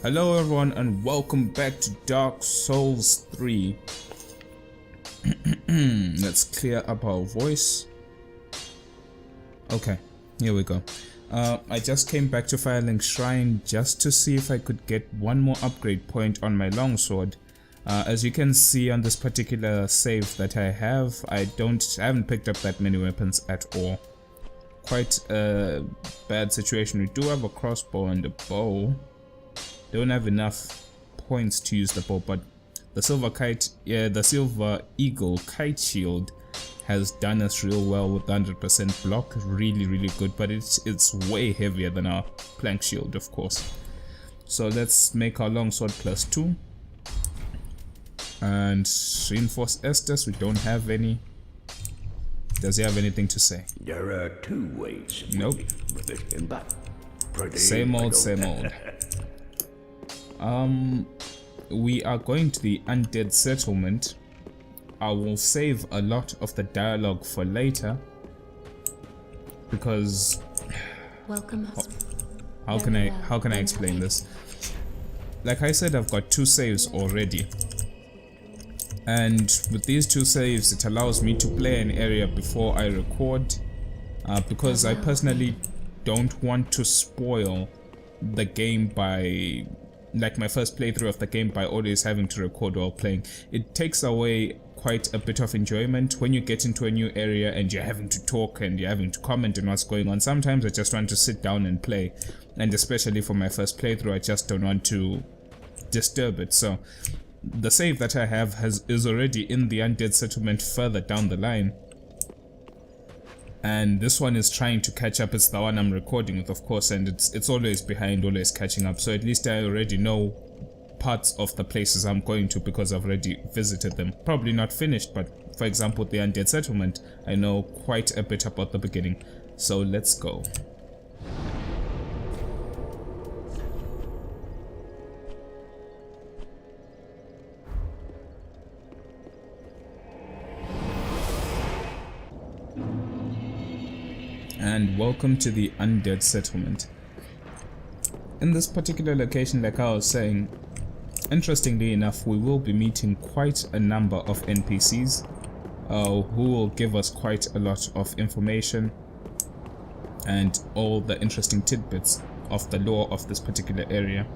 Hello everyone and welcome back to Dark Souls 3. Let's clear up our voice. Okay, here we go. I just came back to Firelink Shrine just to see if I could get one more upgrade point on my longsword. As you can see on this particular save that I have, I haven't picked up that many weapons at all. Quite a bad situation. We do have a crossbow and a bow. Don't have enough points to use the bow, but the silver eagle kite shield has done us real well with 100% block. Really good, but it's way heavier than our plank shield, of course. So let's make our longsword +2 and reinforce Estus. We don't have any. Does he have anything to say? There are two ways. Nope. Same old. We are going to the Undead Settlement. I will save a lot of the dialogue for later because how can I explain this? Like I said, I've got 2 saves already, and with these 2 saves it allows me to play an area before I record, because I personally don't want to spoil the game by, like, my first playthrough of the game by always having to record while playing. It takes away quite a bit of enjoyment when you get into a new area and you're having to talk and you're having to comment on what's going on. Sometimes I just want to sit down and play, and especially for my first playthrough I just don't want to disturb it. So the save that I have is already in the Undead Settlement further down the line, and this one is trying to catch up. It's the one I'm recording with, of course, and it's always behind, always catching up. So at least I already know parts of the places I'm going to because I've already visited them. Probably not finished, but for example the Undead Settlement, I know quite a bit about the beginning. So let's go. And welcome to the Undead Settlement. In this particular location, like I was saying, interestingly enough, we will be meeting quite a number of NPCs who will give us quite a lot of information and all the interesting tidbits of the lore of this particular area.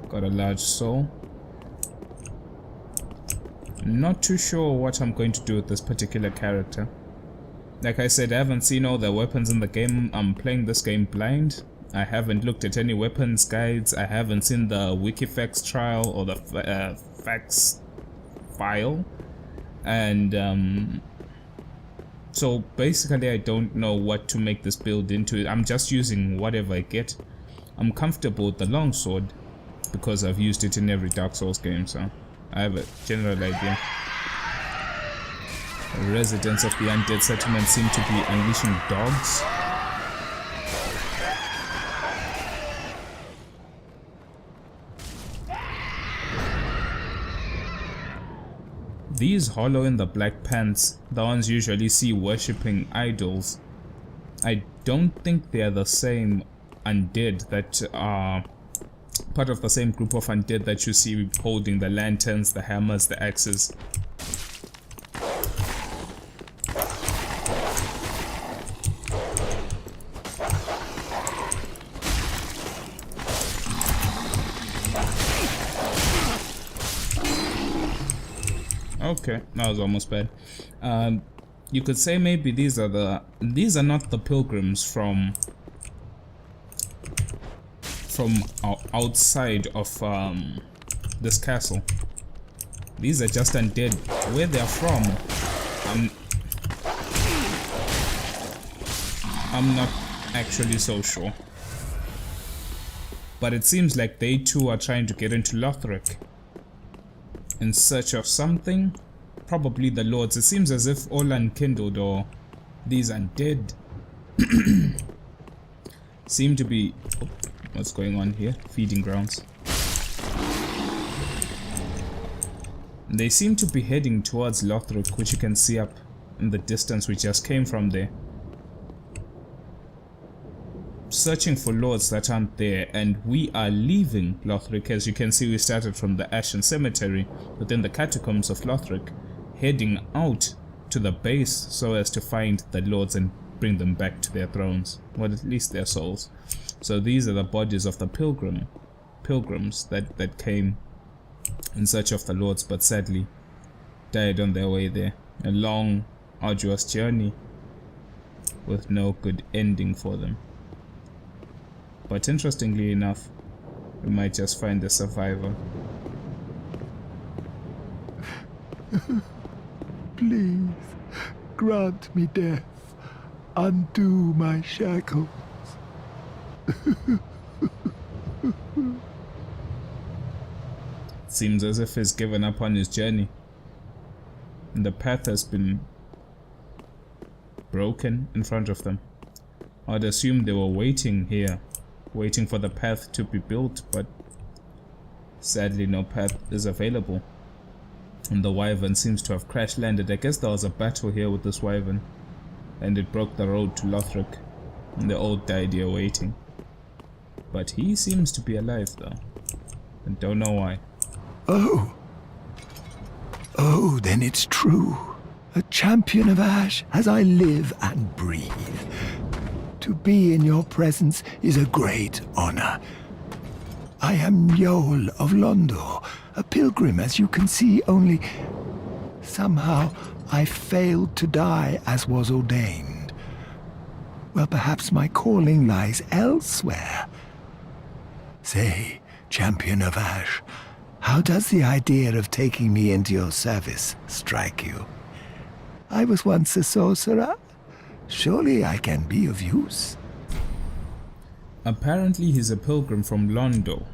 Got a large soul. Not too sure what I'm going to do with this particular character. Like I said, I haven't seen all the weapons in the game. I'm playing this game blind. I haven't looked at any weapons guides. I haven't seen the Wikifacts trial or the facts file. And so basically I don't know what to make this build into. I'm just using whatever I get. I'm comfortable with the longsword because I've used it in every Dark Souls game, so I have a general idea. Residents of the Undead Settlement seem to be unleashing dogs. These hollow in the black pants, the ones you usually see worshipping idols, I don't think they are the same undead that are part of the same group of undead that you see holding the lanterns, the hammers, the axes. Okay, that was almost bad. You could say maybe these are not the pilgrims from outside of this castle. These are just undead. Where they're from, I'm not actually so sure. But it seems like they too are trying to get into Lothric in search of something, probably the lords. It seems as if all unkindled or these undead seem to be... Oh, what's going on here? Feeding grounds. They seem to be heading towards Lothric, which you can see up in the distance. We just came from there. searching for lords that aren't there, and we are leaving Lothric. As you can see, we started from the Ashen Cemetery within the catacombs of Lothric, heading out to the base so as to find the lords and bring them back to their thrones, or at least their souls. So these are the bodies of the pilgrims that came in search of the lords, but sadly died on their way there. A long, arduous journey with no good ending for them. But interestingly enough, we might just find a survivor. Please, grant me death. Undo my shackles. Seems as if he's given up on his journey. And the path has been broken in front of them. I'd assume they were waiting here, waiting for the path to be built, but sadly no path is available. And the wyvern seems to have crash landed. I guess there was a battle here with this wyvern, and it broke the road to Lothric, and they all died here waiting. But he seems to be alive though, and don't know why. Oh, then it's true. A champion of Ash as I live and breathe. To be in your presence is a great honor. I am Yol of Londo, a pilgrim as you can see, only somehow I failed to die as was ordained. Well, perhaps my calling lies elsewhere. Say, champion of Ash, how does the idea of taking me into your service strike you? I was once a sorcerer. Surely I can be of use. Apparently he's a pilgrim from Londo.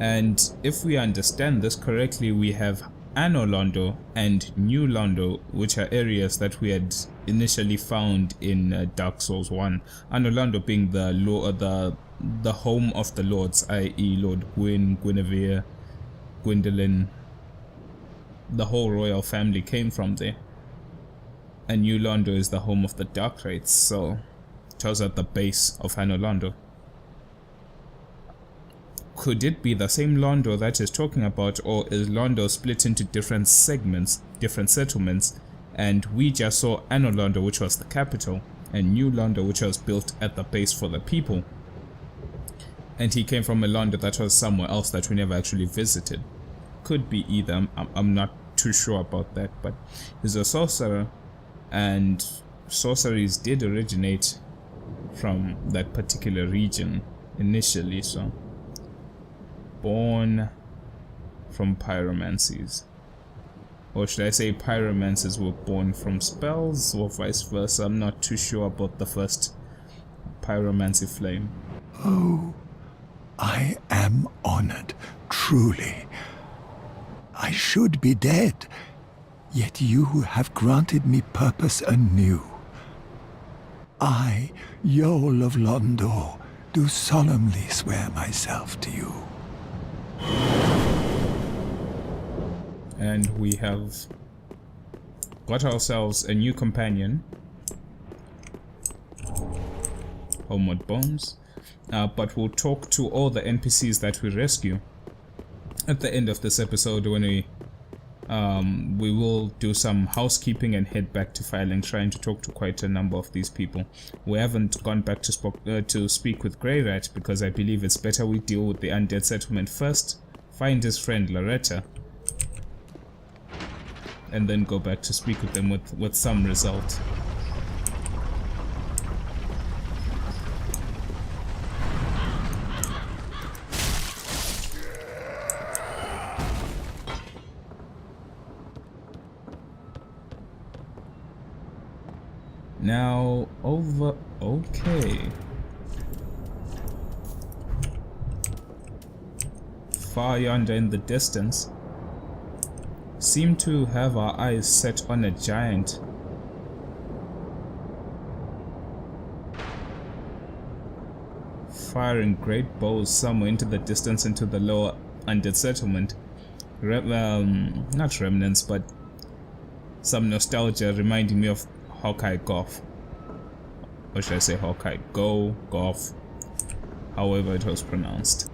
And if we understand this correctly, we have Anno Londo and New Londo, which are areas that we had initially found in Dark Souls 1. Anno Londo being the home of the lords, i.e. Lord Gwyn, Guinevere, Gwyndolin. The whole royal family came from there. And New Londo is the home of the Dark Rites, so it was at the base of Anno Londo. Could it be the same Londo that is talking about, or is Londo split into different segments, different settlements, and we just saw Anno Londo, which was the capital, and New Londo, which was built at the base for the people, and he came from a Londo that was somewhere else that we never actually visited? Could be either. I'm not too sure about that, but he's a sorcerer, and sorceries did originate from that particular region initially, so born from pyromancies, or should I say pyromancers were born from spells, or vice versa. I'm not too sure about the first pyromancy flame. Oh, I am honored, truly. I should be dead, yet you have granted me purpose anew. I, Yol of Londo, do solemnly swear myself to you. And we have got ourselves a new companion, Homeward Bones, but we'll talk to all the NPCs that we rescue at the end of this episode, when we will do some housekeeping and head back to Firelink Shrine to talk to quite a number of these people. We haven't gone back to speak with Grey Rat, because I believe it's better we deal with the Undead Settlement first, find his friend Loretta, and then go back to speak with them with some result. Now, okay. Far yonder in the distance, seem to have our eyes set on a giant. Firing great bows somewhere into the distance, into the Lower Undead Settlement. Not remnants, but some nostalgia reminding me of Hawkeye Golf, or should I say Hawkeye Go Golf, however it was pronounced.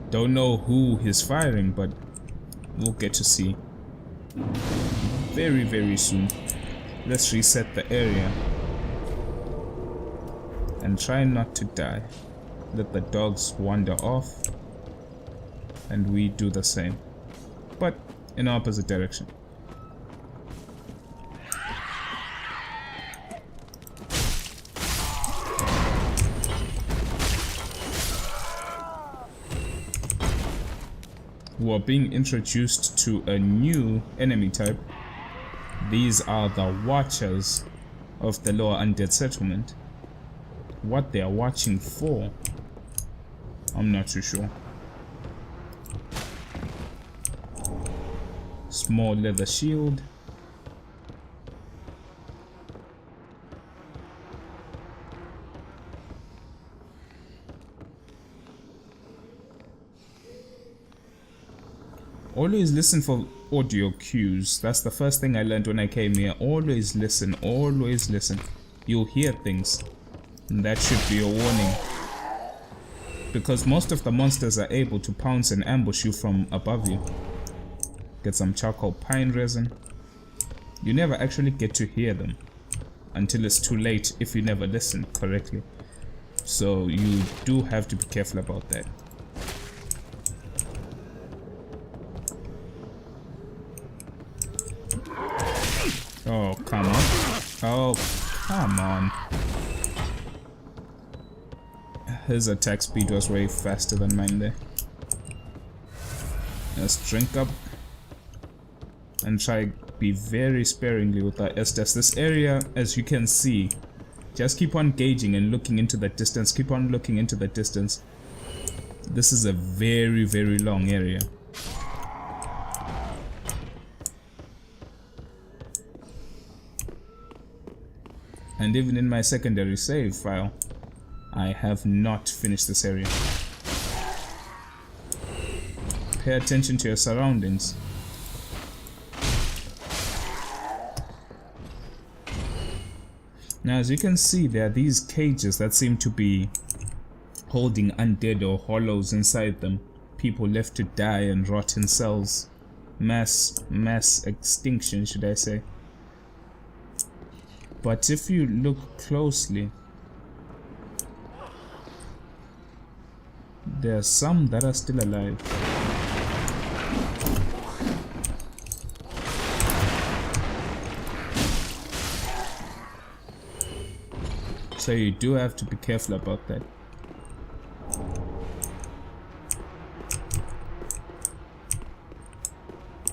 Don't know who he's firing, but we'll get to see very, very soon. Let's reset the area and try not to die. Let the dogs wander off and we do the same, but in opposite direction. We are being introduced to a new enemy type. These are the Watchers of the Lower Undead Settlement. What they are watching for, I'm not too sure. Small leather shield. Always listen for audio cues. That's the first thing I learned when I came here. Always listen, always listen. You'll hear things, and that should be a warning. Because most of the monsters are able to pounce and ambush you from above you. Get some charcoal pine resin. You never actually get to hear them until it's too late if you never listen correctly. So you do have to be careful about that. Oh, come on. Oh, come on. His attack speed was way faster than mine there. Let's drink up and try be very sparingly with our Estes. This area, as you can see, just keep on gauging and looking into the distance. Keep on looking into the distance. This is a very, very long area. And even in my secondary save file, I have not finished this area. Pay attention to your surroundings. Now, as you can see, there are these cages that seem to be holding undead or hollows inside them. People left to die and rot in cells. Mass extinction, should I say. But if you look closely, there are some that are still alive. So you do have to be careful about that.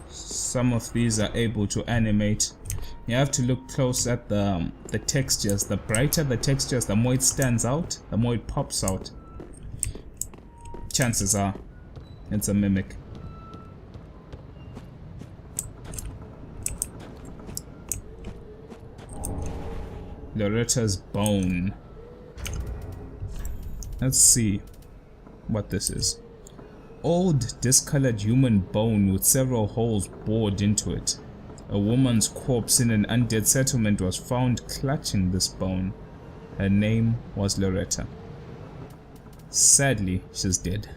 Some of these are able to animate. You have to look close at the textures. The brighter the textures, the more it stands out, the more it pops out. Chances are it's a mimic. Loretta's bone. Let's see what this is. Old discolored human bone with several holes bored into it. A woman's corpse in an undead settlement was found clutching this bone. Her name was Loretta. Sadly, she's dead.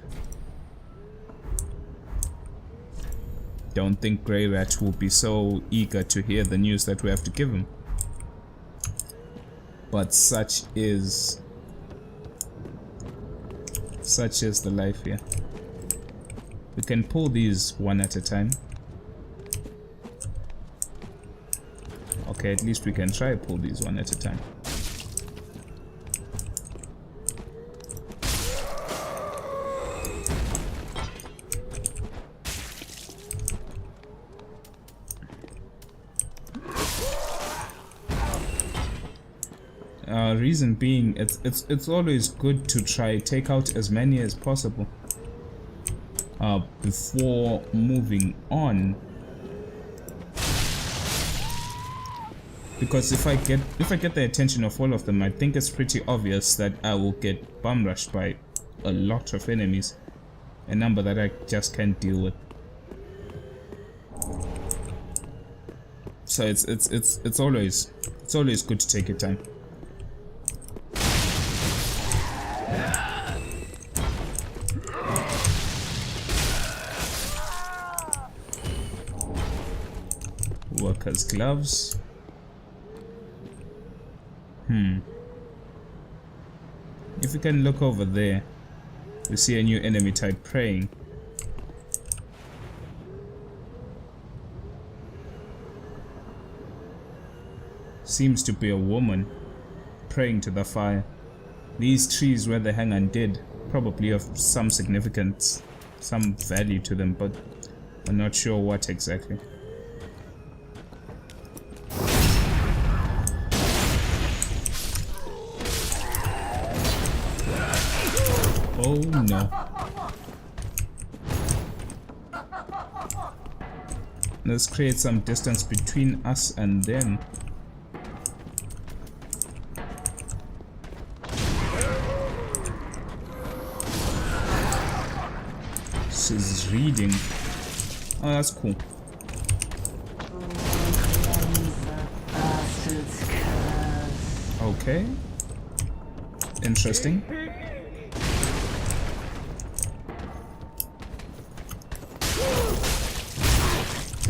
Don't think Grey Rat will be so eager to hear the news that we have to give him. But such is the life here. We can pull these one at a time. Okay, at least we can try pull these one at a time. Reason being, it's always good to try take out as many as possible before moving on. Because if I get the attention of all of them, I think it's pretty obvious that I will get bum rushed by a lot of enemies, a number that I just can't deal with. So it's always good to take your time. worker's gloves. If we can look over there, we see a new enemy type praying. Seems to be a woman praying to the fire. These trees where they hang undead probably of some significance, some value to them, but I'm not sure what exactly. Oh no. Let's create some distance between us and them. She's reading. Oh, that's cool. Okay. Interesting.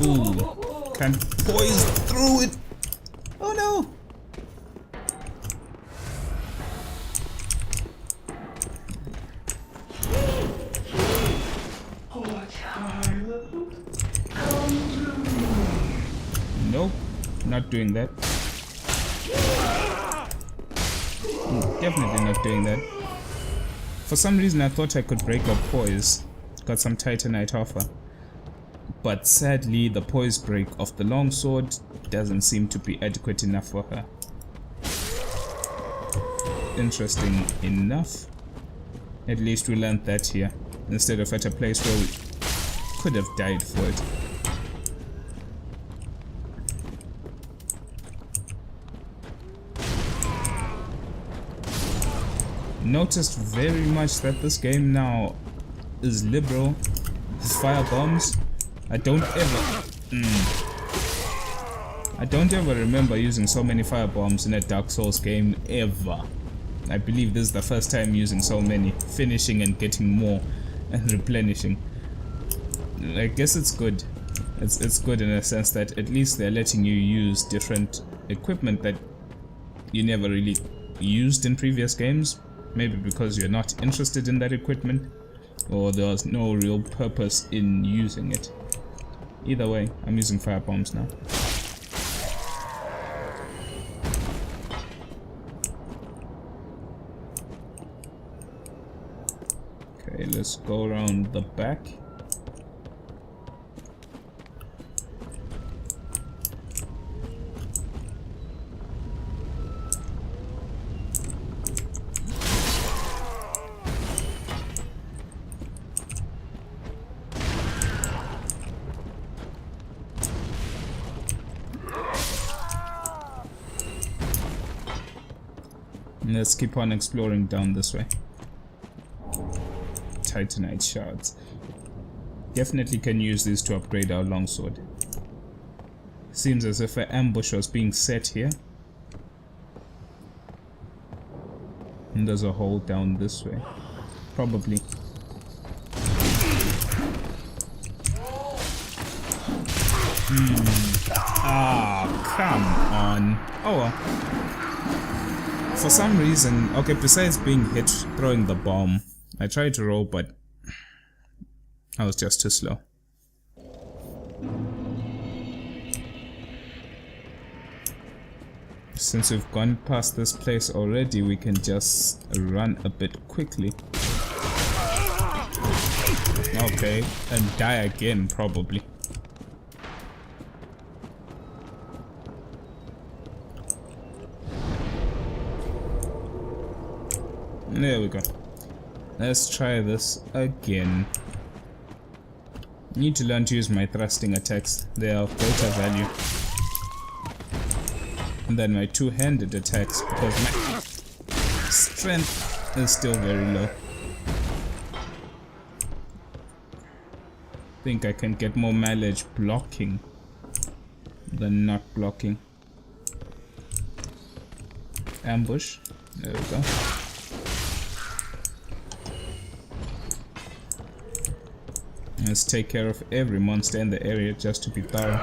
Ooh, can't poise through it. Oh no. Nope, not doing that. Definitely not doing that. For some reason I thought I could break her poise. Got some titanite off her. But sadly the poise break of the longsword doesn't seem to be adequate enough for her. Interesting enough. At least we learned that here, instead of at a place where we could have died for it. Noticed very much that this game now is liberal with fire bombs. I don't ever remember using so many fire bombs in a Dark Souls game ever. I believe this is the first time using so many, finishing and getting more and replenishing. I guess it's good. It's good in a sense that at least they're letting you use different equipment that you never really used in previous games. Maybe because you're not interested in that equipment, or there's no real purpose in using it. Either way, I'm using fire bombs now. Okay, let's go around the back. Let's keep on exploring down this way. Titanite shards. Definitely can use these to upgrade our longsword. Seems as if an ambush was being set here. And there's a hole down this way. Probably. Ah, come on. Oh well. For some reason, okay, besides being hit throwing the bomb, I tried to roll, but I was just too slow. Since we've gone past this place already, we can just run a bit quickly. Okay, and die again, probably. There we go. Let's try this again. Need to learn to use my thrusting attacks. They are of greater value. And then my two-handed attacks, because my strength is still very low. Think I can get more mileage blocking than not blocking. Ambush. There we go. Let's take care of every monster in the area just to be thorough.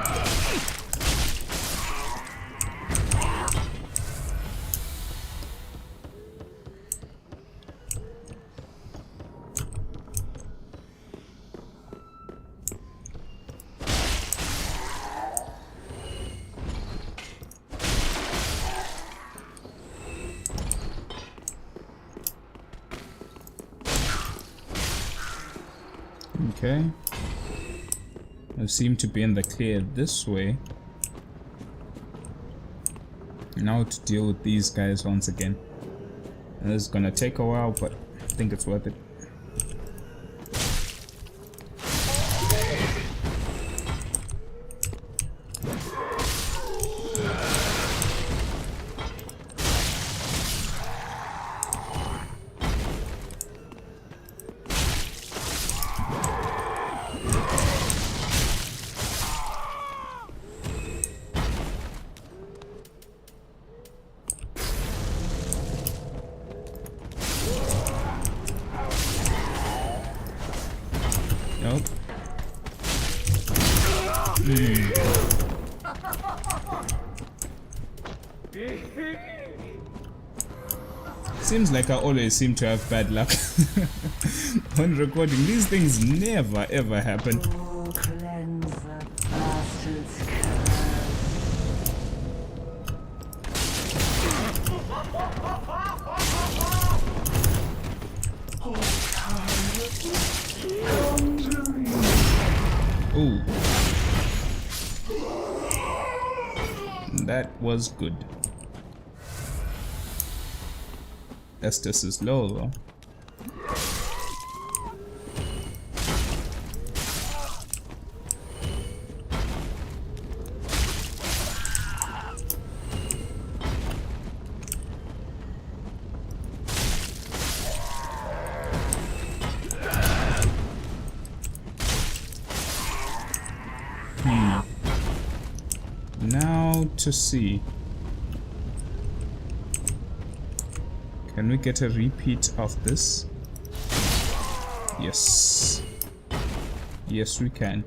Okay. I seem to be in the clear this way. Now to deal with these guys once again. And this is gonna take a while, but I think it's worth it. Nope. Seems like I always seem to have bad luck when recording. These things never ever happen. Ooh. That was good. Estes is low though. Now to see. Can we get a repeat of this? Yes. Yes, we can.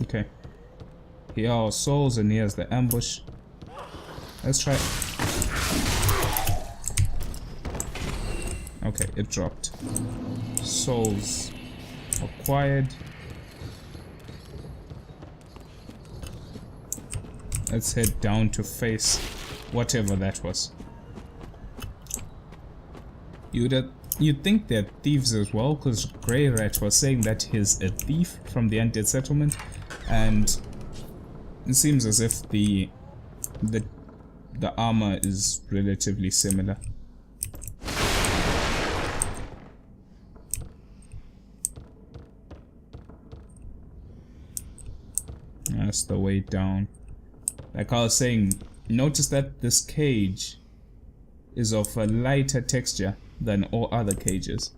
Okay. Here are our souls and here's the ambush. Let's try. Okay, it dropped. Souls acquired. Let's head down to face whatever that was. You'd think they're thieves as well, because Grey Rat was saying that he's a thief from the Undead Settlement, and it seems as if the armor is relatively similar. That's the way down. Like I was saying, notice that this cage is of a lighter texture than all other cages.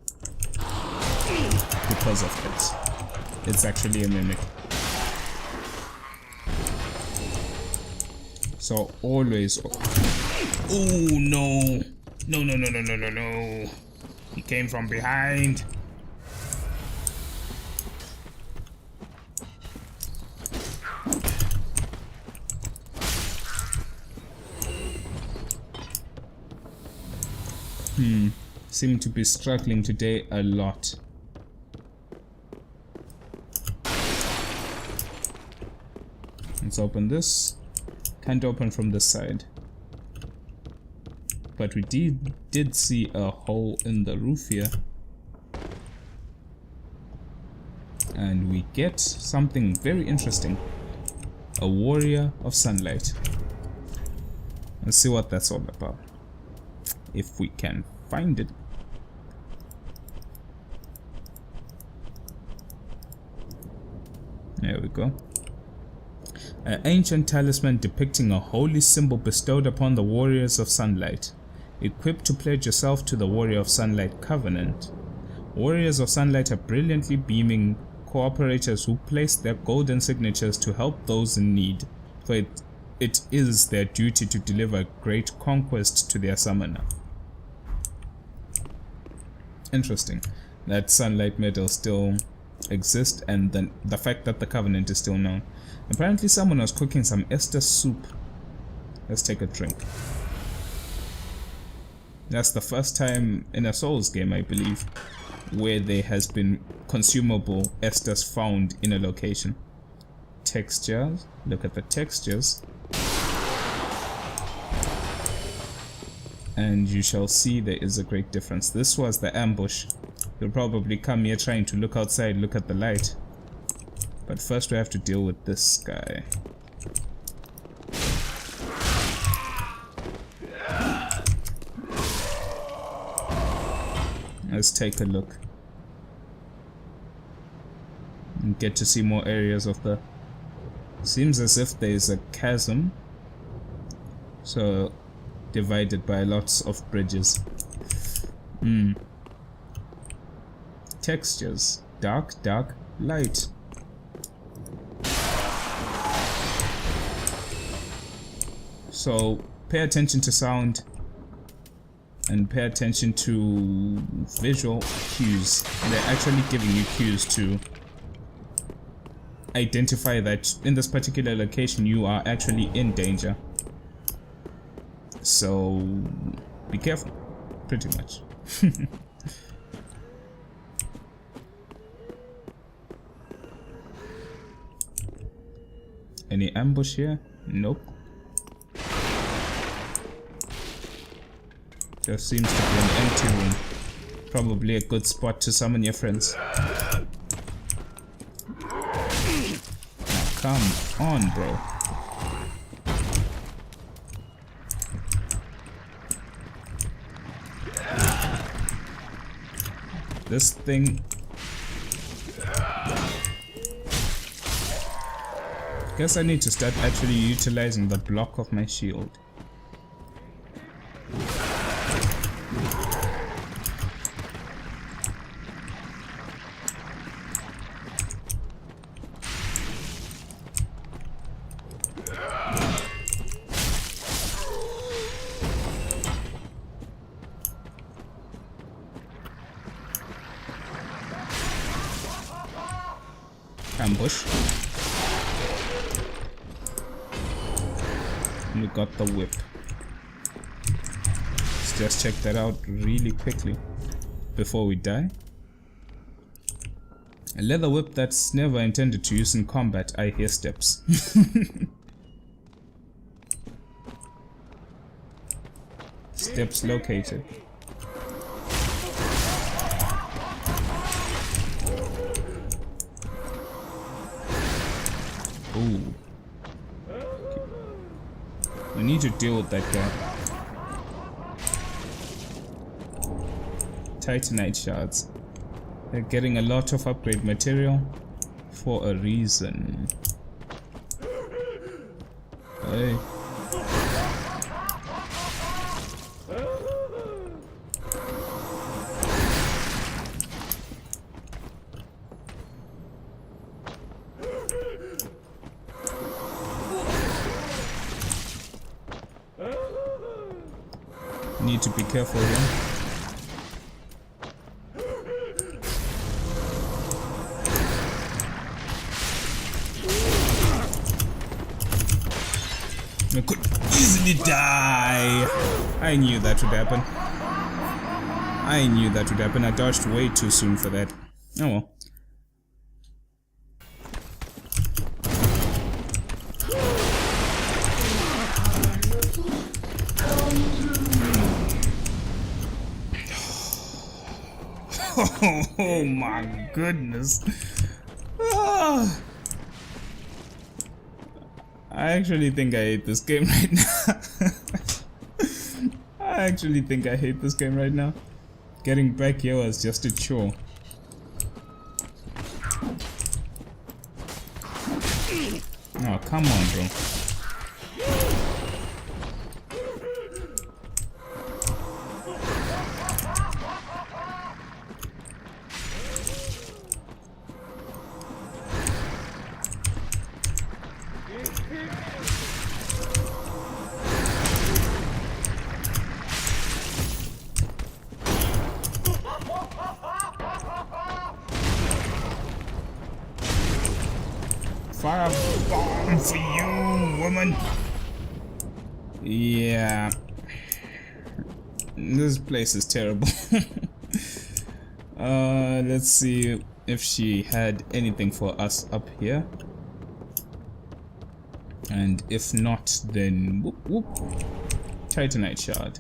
Because of it. It's actually a mimic. So always... Oh no! No, no, no, no, no, no, no! He came from behind! Seem to be struggling today a lot. Let's open this. Can't open from this side. But we did see a hole in the roof here. And we get something very interesting. A warrior of sunlight. Let's see what that's all about. If we can find it. There we go. An ancient talisman depicting a holy symbol bestowed upon the warriors of sunlight. Equipped to pledge yourself to the Warrior of Sunlight Covenant. Warriors of Sunlight are brilliantly beaming cooperators who place their golden signatures to help those in need, for it is their duty to deliver great conquest to their summoner. Interesting that sunlight medal still exists, and then the fact that the Covenant is still known. Apparently someone was cooking some Estes soup. Let's take a drink. That's the first time in a Souls game, I believe, where there has been consumable Estes found in a location. Textures, look at the textures. and you shall see there is a great difference. This was the ambush. You'll probably come here trying to look outside, look at the light. But first we have to deal with this guy. Let's take a look. And get to see more areas of the... Seems as if there is a chasm. So, divided by lots of bridges. Textures. Dark, dark, light. So, pay attention to sound. And pay attention to visual cues. They're actually giving you cues to identify that in this particular location you are actually in danger. So be careful, pretty much. Any ambush here? Nope. Just seems to be an empty room. Probably a good spot to summon your friends. Now come on, bro. This thing... Guess I need to start actually utilizing the block of my shield. Ambush. And we got the whip. Let's just check that out really quickly before we die. A leather whip that's never intended to use in combat. I hear steps. Steps located. Ooh. We need to deal with that guy. Titanite shards. They're getting a lot of upgrade material for a reason. Hey. Need to be careful here. I could easily die. I knew that would happen. I knew that would happen. I dodged way too soon for that. Oh well. Oh my goodness. Ah. I actually think I hate this game right now. I actually think I hate this game right now. Getting back here was just a chore. Oh, come on, bro. Firebomb for you, woman. Yeah. This place is terrible. Let's see if she had anything for us up here. And if not, then whoop whoop. Titanite shard.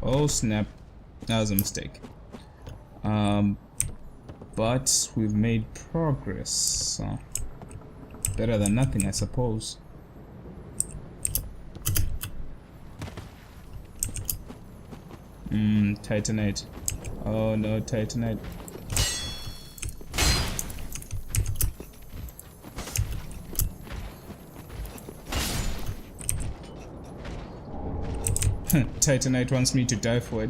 Oh snap, that was a mistake. But we've made progress, so better than nothing, I suppose. Titanite. Oh no, Titanite. Titanite wants me to die for it.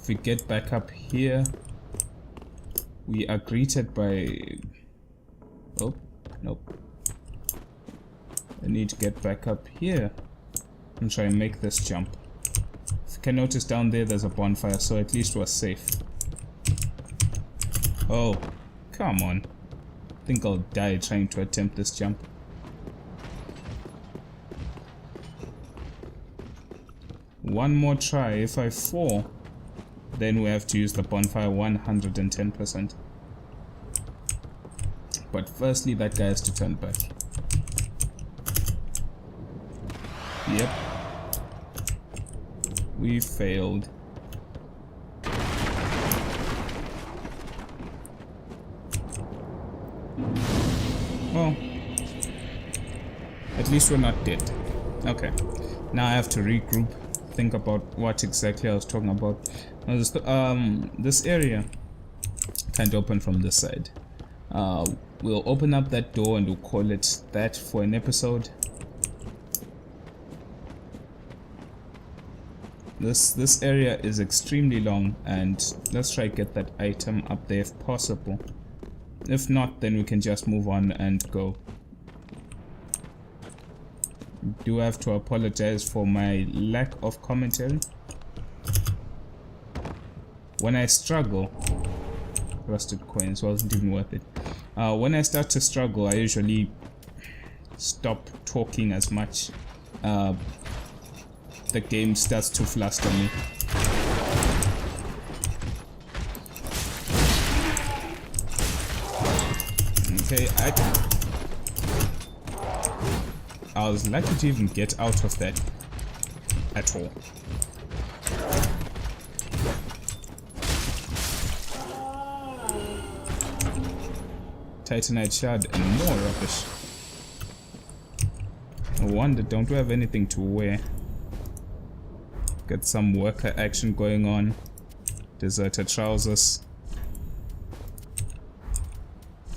If we get back up here, we are greeted by... Oh, nope. I need to get back up here and try and make this jump. If you can notice down there, there's a bonfire, so at least we're safe. Oh, come on. I think I'll die trying to attempt this jump. One more try. If I fall, then we have to use the bonfire 110%. But firstly, that guy has to turn back. Yep. We failed. Well, at least we're not dead. Okay. Now I have to regroup. Think about what exactly I was talking about. This area can't open from this side. We'll open up that door and we'll call it that for an episode. This area is extremely long, and let's try to get that item up there if possible. If not, then we can just move on and go. Do have to apologize for my lack of commentary. When I struggle, rusted coins wasn't even worth it. When I start to struggle, I usually stop talking as much. The game starts to fluster me. Okay, I was lucky to even get out of that at all. Titanite shard and more rubbish. No wonder, don't we have anything to wear? Get some worker action going on. Deserter trousers.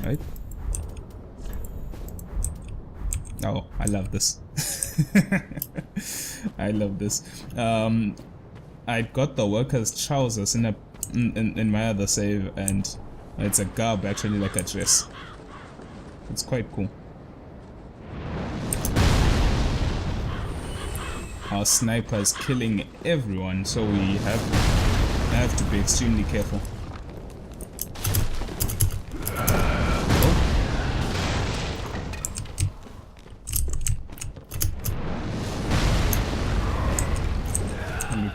Right? Oh, I love this. I love this. I got the workers trousers in my other save, and it's a garb actually, like a dress. It's quite cool. Our sniper is killing everyone, so we have to be extremely careful.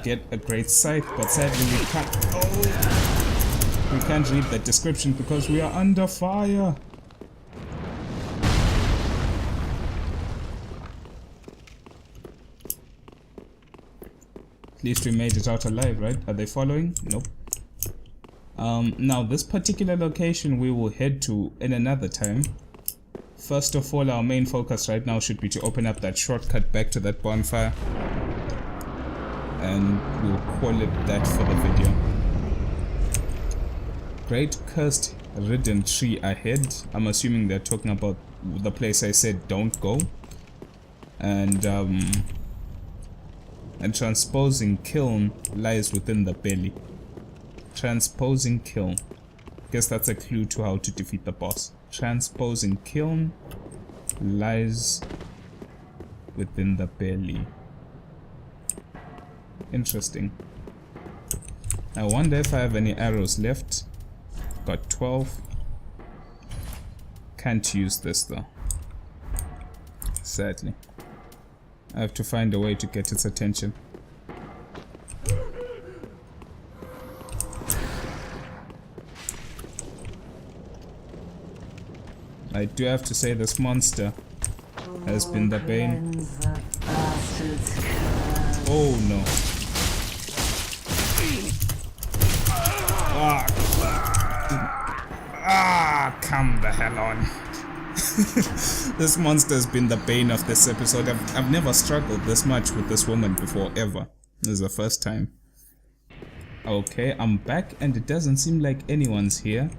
Get a great sight, but sadly we can't read that description because we are under fire. At least we made it out alive, right? Are they following? Nope. Now this particular location we will head to in another time. First of all, our main focus right now should be to open up that shortcut back to that bonfire. And we'll call it that for the video. Great cursed ridden tree ahead. I'm assuming they're talking about the place I said don't go. And transposing kiln lies within the belly. Transposing kiln. Guess that's a clue to how to defeat the boss. Transposing kiln lies within the belly. Interesting. I wonder if I have any arrows left. Got 12. Can't use this though. Sadly. I have to find a way to get its attention. I do have to say this monster has been the bane. Oh no. Come the hell on. This monster's been the bane of this episode. I've never struggled this much with this woman before, ever. This is the first time. Okay, I'm back and it doesn't seem like anyone's here.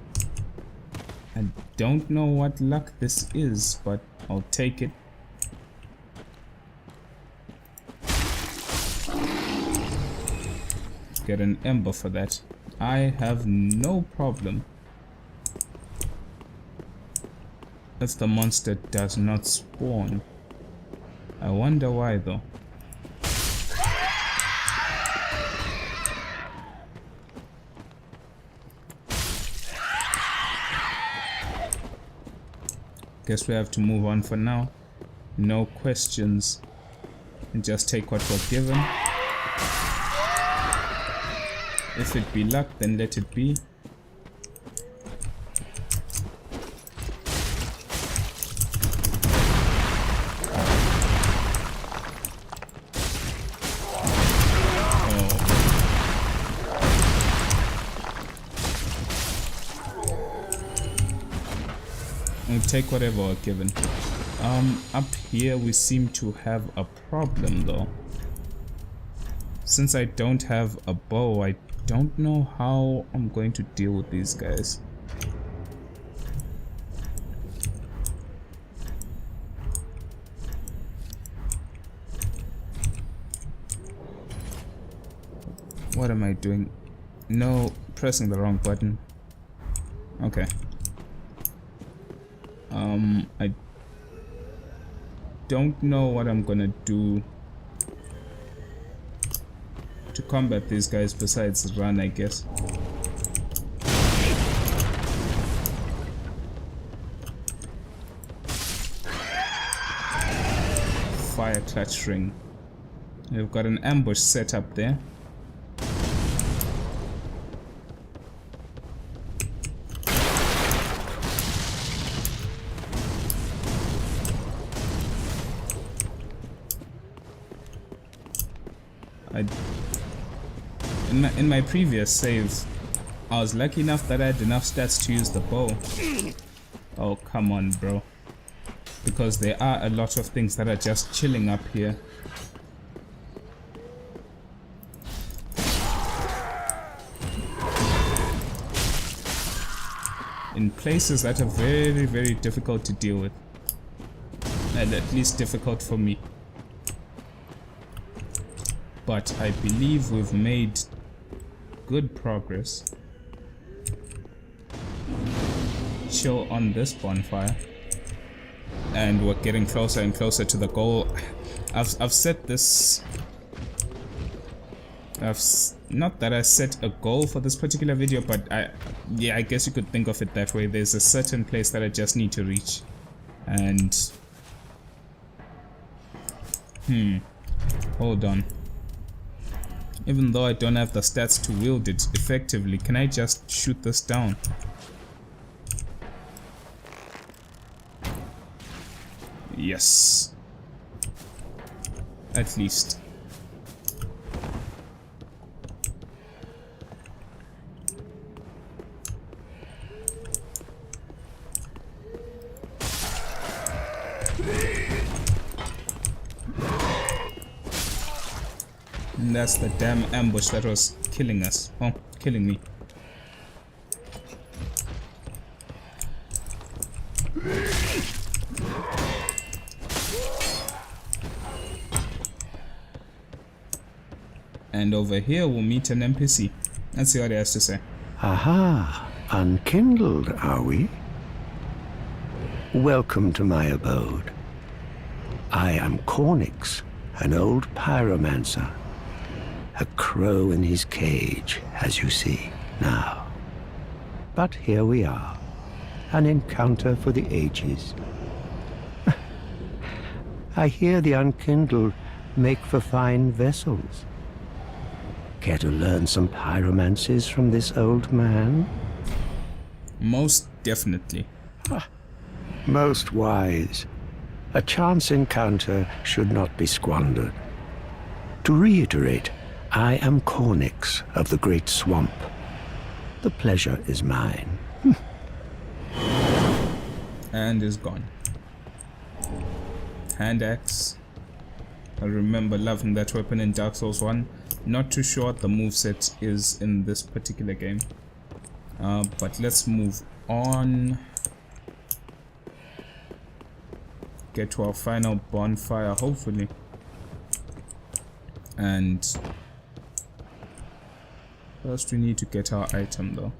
I don't know what luck this is, but I'll take it. Get an ember for that. I have no problem. If the monster does not spawn. I wonder why though. Guess we have to move on for now. No questions. And just take what we're given. If it be luck, then let it be. We'll take whatever we're given. Up here we seem to have a problem though. Since I don't have a bow, I don't know how I'm going to deal with these guys. What am I doing? No, pressing the wrong button. Okay. I don't know what I'm gonna do to combat these guys besides run, I guess. Fire clutch ring. We've got an ambush set up there. In my previous saves, I was lucky enough that I had enough stats to use the bow. Oh, come on, bro. Because there are a lot of things that are just chilling up here. In places that are very, very difficult to deal with. And at least difficult for me. But I believe we've made good progress. Chill on this bonfire. And we're getting closer and closer to the goal. I've set this... not that I set a goal for this particular video, but yeah, I guess you could think of it that way. There's a certain place that I just need to reach. And... hold on. Even though I don't have the stats to wield it effectively, can I just shoot this down? Yes. At least. And that's the damn ambush that was killing us. Oh, killing me. And over here we'll meet an NPC. Let's see what he has to say. Aha, unkindled, are we? Welcome to my abode. I am Cornix, an old pyromancer. A crow in his cage, as you see now. But here we are, an encounter for the ages. I hear the unkindled make for fine vessels. Care to learn some pyromancies from this old man? Most definitely. Most wise. A chance encounter should not be squandered. To reiterate, I am Cornix of the Great Swamp. the pleasure is mine. And is gone. Hand axe. I remember loving that weapon in Dark Souls 1. Not too sure what the moveset is in this particular game. But let's move on. Get to our final bonfire, hopefully. And first we need to get our item though.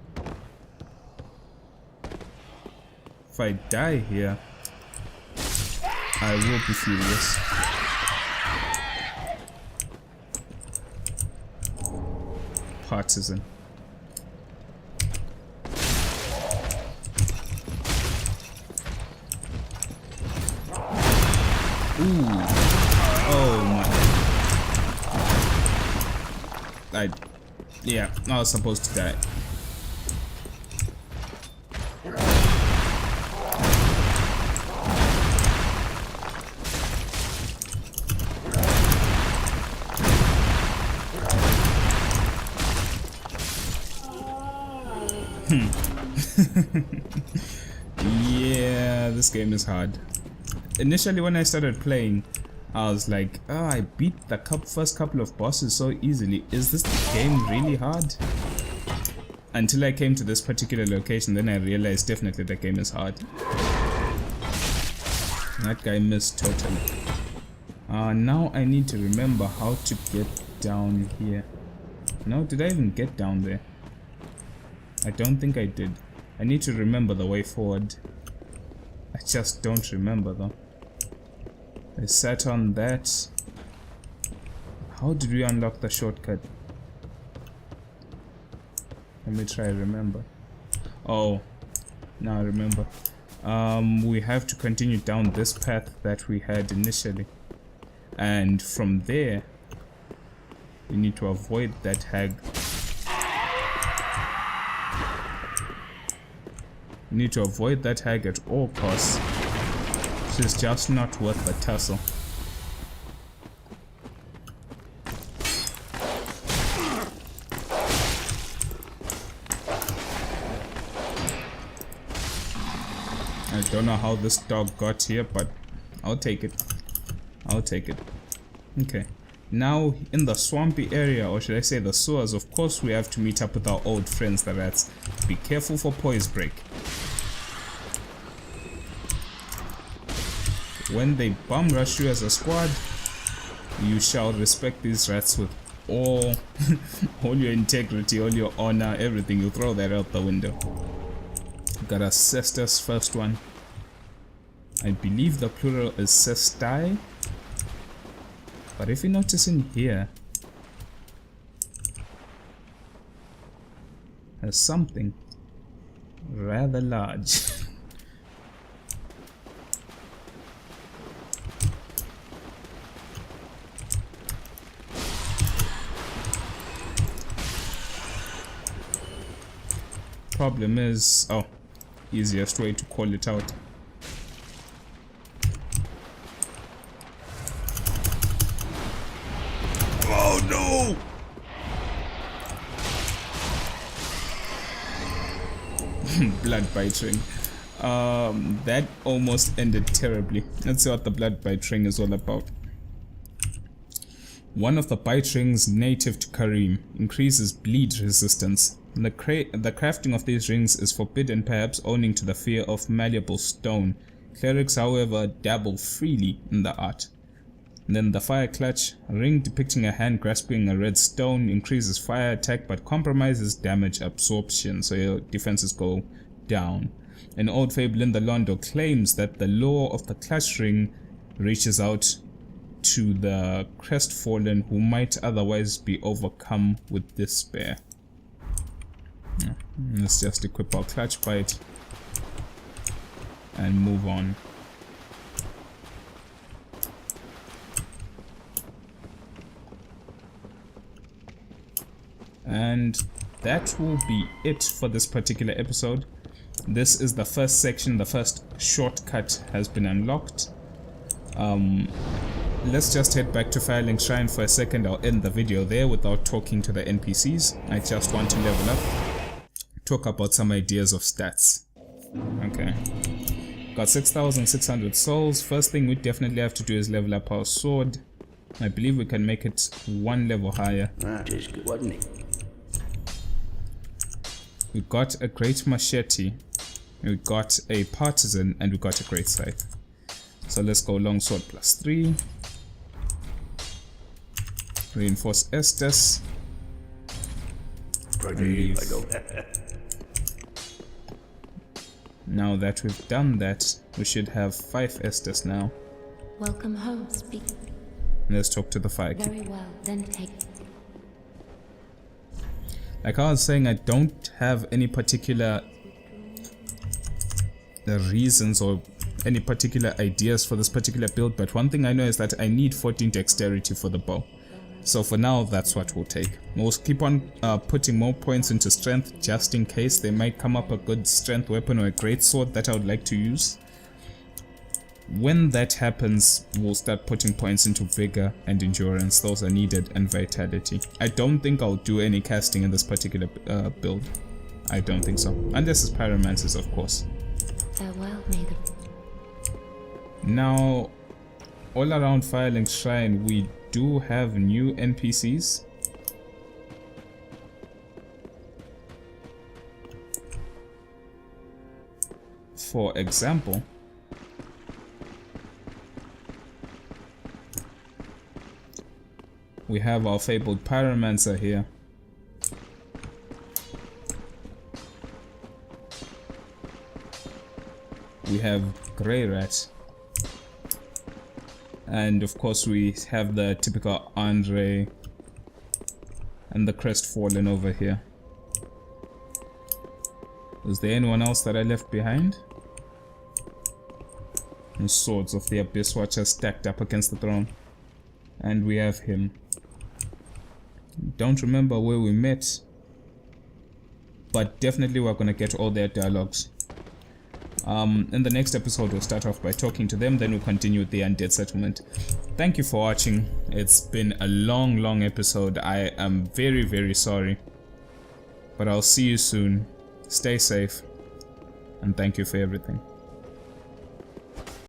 If I die here, I will be furious. Partisan. Ooh. Oh my. Yeah, I was supposed to die. Yeah, this game is hard. Initially when I started playing, I was like, oh, I beat the first couple of bosses so easily. Is this game really hard? Until I came to this particular location, then I realized definitely the game is hard. That guy missed totally. Now I need to remember how to get down here. No, did I even get down there? I don't think I did. I need to remember the way forward. I just don't remember though. I sat on that. How did we unlock the shortcut? Let me try remember. Oh, now I remember. We have to continue down this path that we had initially. And from there, we need to avoid that hag. We need to avoid that hag at all costs. She's just not worth the tussle. I don't know how this dog got here, but I'll take it. I'll take it. Okay. Now, in the swampy area, or should I say the sewers, of course we have to meet up with our old friends, the rats. Be careful for poison break. When they bum rush you as a squad, you shall respect these rats with all your integrity, all your honor, everything. You throw that out the window. Got a cestus first one. I believe the plural is cesti. But if you notice in here, there's something rather large. Problem is, oh, easiest way to call it out. Oh no! Blood bite ring. That almost ended terribly. Let's see what the blood bite ring is all about. One of the bite rings native to Karim increases bleed resistance. The crafting of these rings is forbidden, perhaps owing to the fear of malleable stone. Clerics, however, dabble freely in the art. And then the fire clutch, a ring depicting a hand grasping a red stone, increases fire attack but compromises damage absorption, so your defenses go down. An old fable in the Londo claims that the lore of the clutch ring reaches out to the crestfallen who might otherwise be overcome with despair. Let's just equip our clutch bite and move on. And that will be it for this particular episode. This is the first section, the first shortcut has been unlocked. Let's just head back to Firelink Shrine for a second. I'll end the video there without talking to the NPCs. I just want to level up. talk about some ideas of stats. Okay. Got 6,600 souls. First thing we definitely have to do is level up our sword. I believe we can make it one level higher. That is good, wasn't it? We got a great machete. We got a partisan and we got a great scythe. So let's go longsword +3. Reinforce Estes. Pretty. Now that we've done that, we should have 5 Estes now. Welcome home, speak. Let's talk to the firekeeper. Very well, then take. Like I was saying, I don't have any particular reasons or any particular ideas for this particular build, but one thing I know is that I need 14 dexterity for the bow. So for now, that's what we'll take. We'll keep on putting more points into strength just in case they might come up a good strength weapon or a great sword that I would like to use. When that happens, we'll start putting points into vigor and endurance. Those are needed, and vitality. I don't think I'll do any casting in this particular build. I don't think so. Unless it's pyromancies, of course. Farewell, Nathan. Now, all around Firelink Shrine, we do have new NPCs. For example, we have our fabled pyromancer here. We have Grey Rat. And of course we have the typical Andre and the Crestfallen over here. Is there anyone else that I left behind? The Swords of the Abyss Watcher stacked up against the throne. And we have him. Don't remember where we met, but definitely we're gonna get all their dialogues. In the next episode we'll start off by talking to them, then we'll continue with the Undead Settlement. Thank you for watching. It's been a long episode. I am very sorry, but I'll see you soon. Stay safe, and thank you for everything.